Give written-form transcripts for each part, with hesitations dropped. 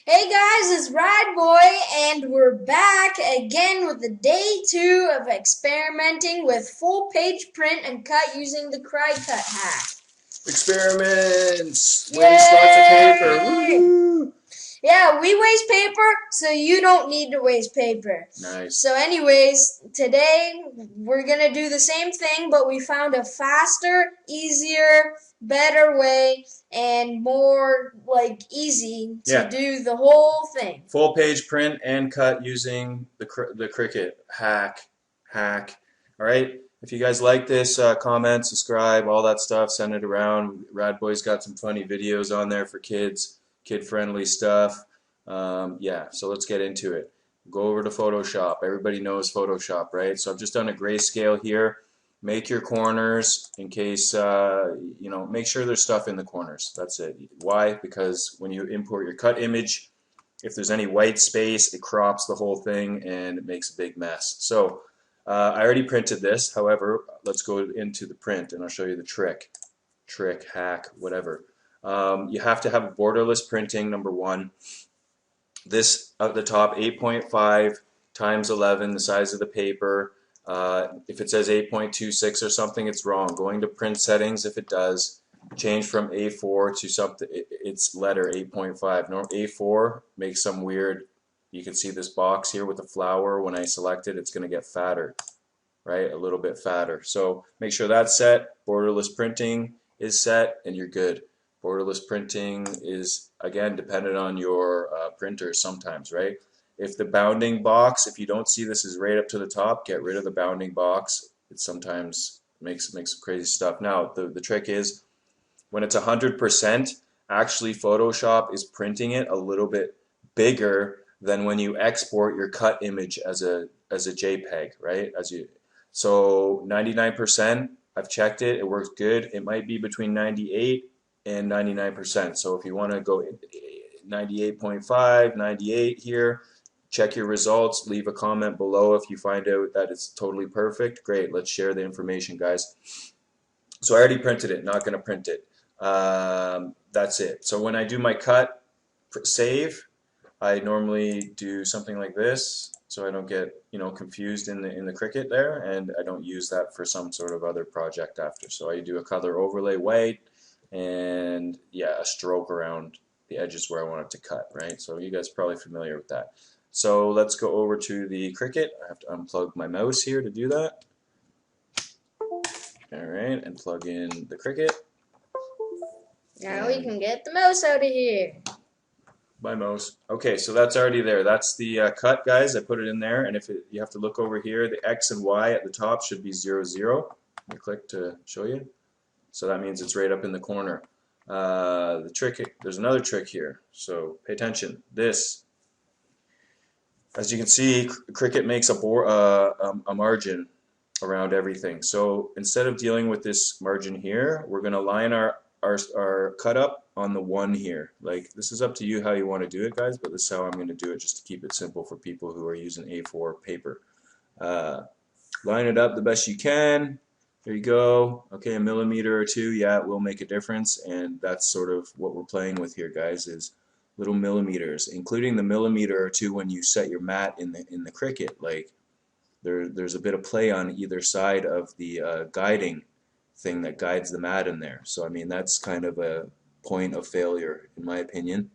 Hey guys, it's RadBoy, and we're back again with the day 2 of experimenting with full page print and cut using the Cricut hack. Experiments! Waste lots of paper. Yay! Woo! Yeah, we waste paper, so you don't need to waste paper. Nice. So anyways, today we're going to do the same thing, but we found a faster, easier, better way and more easy to do the whole thing. Full page print and cut using the Cricut hack. All right. If you guys like this, comment, subscribe, all that stuff. Send it around. RadBoy's got some funny videos on there for kids, kid-friendly stuff. Yeah. So let's get into it. Go over to Photoshop. Everybody knows Photoshop, right? So I've just done a grayscale here. Make your corners in case, make sure there's stuff in the corners. That's it. Why? Because when you import your cut image, if there's any white space, it crops the whole thing and it makes a big mess. So I already printed this. However, let's go into the print and I'll show you the trick, hack, whatever. You have to have borderless printing, number one. This at the top, 8.5 times 11, the size of the paper. If it says 8.26 or something, it's wrong. Going to print settings, if it does, change from A4 to something, it's letter 8.5. A4 makes some weird, you can see this box here with the flower. When I select it, it's going to get fatter, right? A little bit fatter. So make sure that's set. Borderless printing is set, and you're good. Borderless printing is, again, dependent on your printer sometimes, right? If the bounding box, if you don't see this is right up to the top, get rid of the bounding box. It sometimes makes some crazy stuff. Now, the trick is when it's 100%, actually Photoshop is printing it a little bit bigger than when you export your cut image as a JPEG, right? So 99%, I've checked it, it works good. It might be between 98 and 99%. So if you want to go 98.5, 98 here, check your results, leave a comment below if you find out that it's totally perfect. Great, let's share the information, guys. So I already printed it, not going to print it. That's it. So when I do my cut, save, I normally do something like this so I don't get confused in the Cricut there, and I don't use that for some sort of other project after. So I do a color overlay white and yeah, a stroke around the edges where I want it to cut, right? So you guys are probably familiar with that. So let's go over to the Cricut. I have to unplug my mouse here to do that. Alright, and plug in the Cricut. Now we can get the mouse out of here. My mouse. Okay, so that's already there. That's the cut, guys. I put it in there, and you have to look over here, the X and Y at the top should be 0, 0. I click to show you. So that means it's right up in the corner. The trick, there's another trick here. So pay attention. This, as you can see, Cricut makes a margin around everything. So instead of dealing with this margin here, we're going to line our cut up on the 1 here. Like, this is up to you how you want to do it, guys, but this is how I'm going to do it just to keep it simple for people who are using A4 paper. Line it up the best you can. There you go. Okay, a millimeter or two, yeah, it will make a difference, and that's sort of what we're playing with here, guys, is little millimeters, including the millimeter or two when you set your mat in the Cricut. Like, there's a bit of play on either side of the guiding thing that guides the mat in there. So I mean, that's kind of a point of failure in my opinion,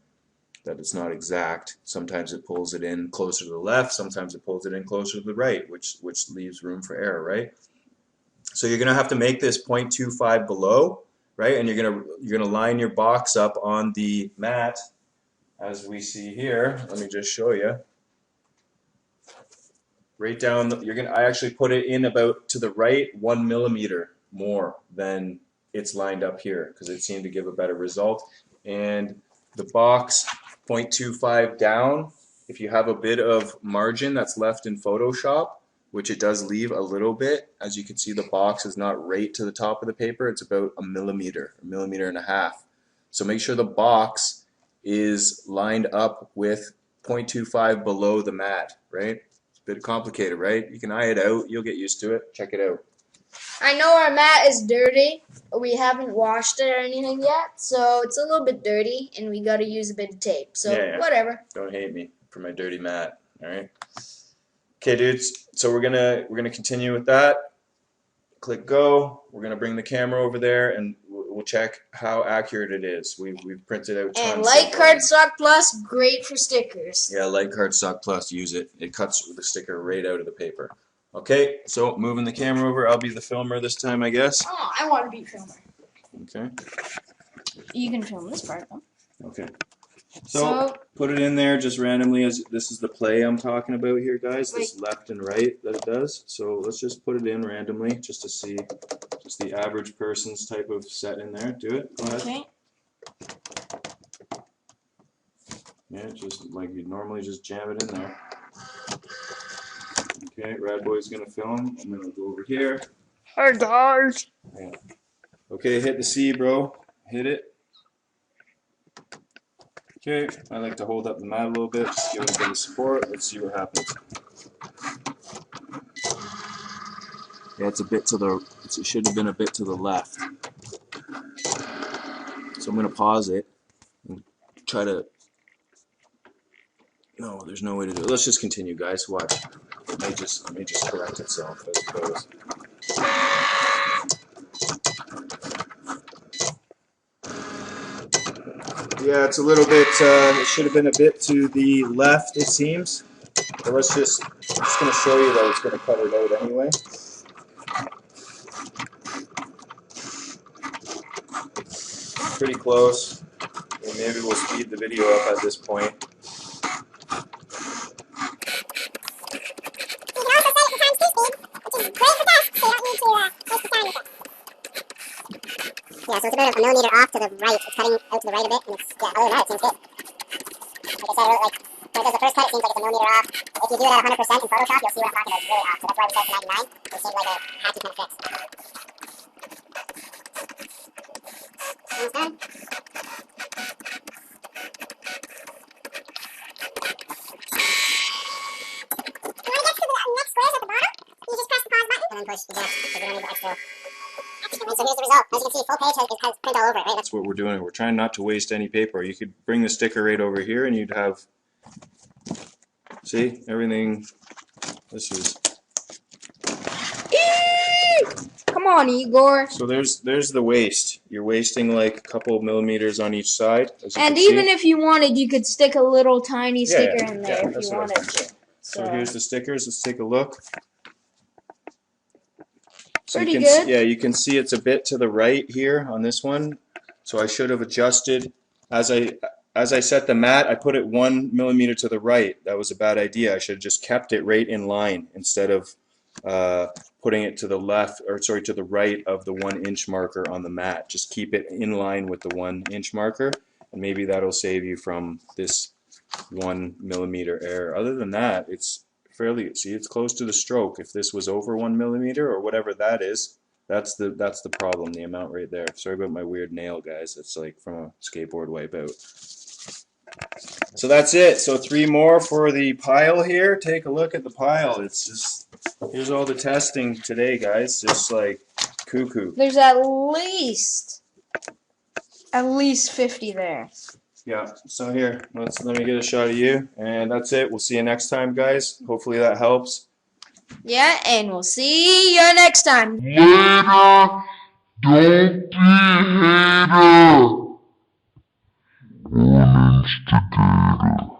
that it's not exact. Sometimes it pulls it in closer to the left, sometimes it pulls it in closer to the right, which leaves room for error, right? So you're gonna have to make this 0.25 below, right? And you're gonna line your box up on the mat as we see here. Let me just show you. Right down, I actually put it in about to the right 1 millimeter more than it's lined up here because it seemed to give a better result. And the box 0.25 down, if you have a bit of margin that's left in Photoshop, which it does leave a little bit, as you can see the box is not right to the top of the paper, it's about a millimeter and a half. So make sure the box is lined up with 0.25 below the mat, right? It's a bit complicated, right? You can eye it out, you'll get used to it, check it out. I know our mat is dirty. We haven't washed it or anything yet, so it's a little bit dirty, and we gotta use a bit of tape. So whatever. Don't hate me for my dirty mat. All right. Okay, dudes. So we're gonna continue with that. Click go. We're gonna bring the camera over there, and we'll check how accurate it is. We've printed out tons. And Light Cardstock Plus, great for stickers. Yeah, Light Cardstock Plus, use it. It cuts the sticker right out of the paper. Okay, so moving the camera over. I'll be the filmer this time, I guess. Oh, I want to be filmer. Okay. You can film this part, though. Okay. So put it in there just randomly. As this is the play I'm talking about here, guys. This left and right that it does. So let's just put it in randomly just to see just the average person's type of set in there. Do it. Go ahead. Okay. Yeah, just like you normally just jam it in there. Okay, RadBoy's gonna film. I'm gonna go over here. Hey guys. Yeah. Okay, hit the C, bro. Hit it. Okay, I like to hold up the mat a little bit, just give it a bit of support. Let's see what happens. Yeah, it's a bit to the. It should have been a bit to the left. So I'm gonna pause it and try to. No, there's no way to do it. Let's just continue, guys. Watch. It may just correct itself, I suppose. Yeah, it's a little bit, it should have been a bit to the left, it seems. But I'm just going to show you that it's going to cut it out anyway. Pretty close. And maybe we'll speed the video up at this point. Yeah, so it's about a millimeter off to the right. It's cutting out to the right a bit, and it's, yeah, other than that, it seems good. Like I said, when it does the first cut, it seems like it's a millimeter off. If you do it at 100% in Photoshop, you'll see what I'm talking about. It's really off. So that's why we set it to 99. It seems like a hacky kind of fix. Almost done. You want to get to the next squares at the bottom? You just press the pause button, and then push eject, because we don't need the extra. And so here's the result. As you can see, full page has print all over it, right? That's what we're doing. We're trying not to waste any paper. You could bring the sticker right over here and you'd have, see, everything, this is. Come on, Igor. So there's the waste. You're wasting like a couple of millimeters on each side. And even if you wanted, you could stick a little tiny sticker in there if you wanted to. So here's the stickers. Let's take a look. So pretty good. Yeah, you can see it's a bit to the right here on this one. So I should have adjusted as I set the mat. I put it 1 millimeter to the right. That was a bad idea. I should have just kept it right in line instead of putting it to the left, or sorry, to the right of the 1 inch marker on the mat. Just keep it in line with the 1 inch marker, and maybe that'll save you from this 1 millimeter error. Other than that, it's fairly, see, it's close to the stroke. If this was over 1 millimeter or whatever that is, that's the problem, the amount right there. Sorry about my weird nail, guys. It's like from a skateboard wipeout. So that's it. So 3 more for the pile here. Take a look at the pile. It's just, here's all the testing today, guys. Just like cuckoo. There's at least 50 there. Yeah, so here, let me get a shot of you, and that's it. We'll see you next time, guys. Hopefully that helps. Yeah, and we'll see you next time. Later, don't be a hater. On Instagram.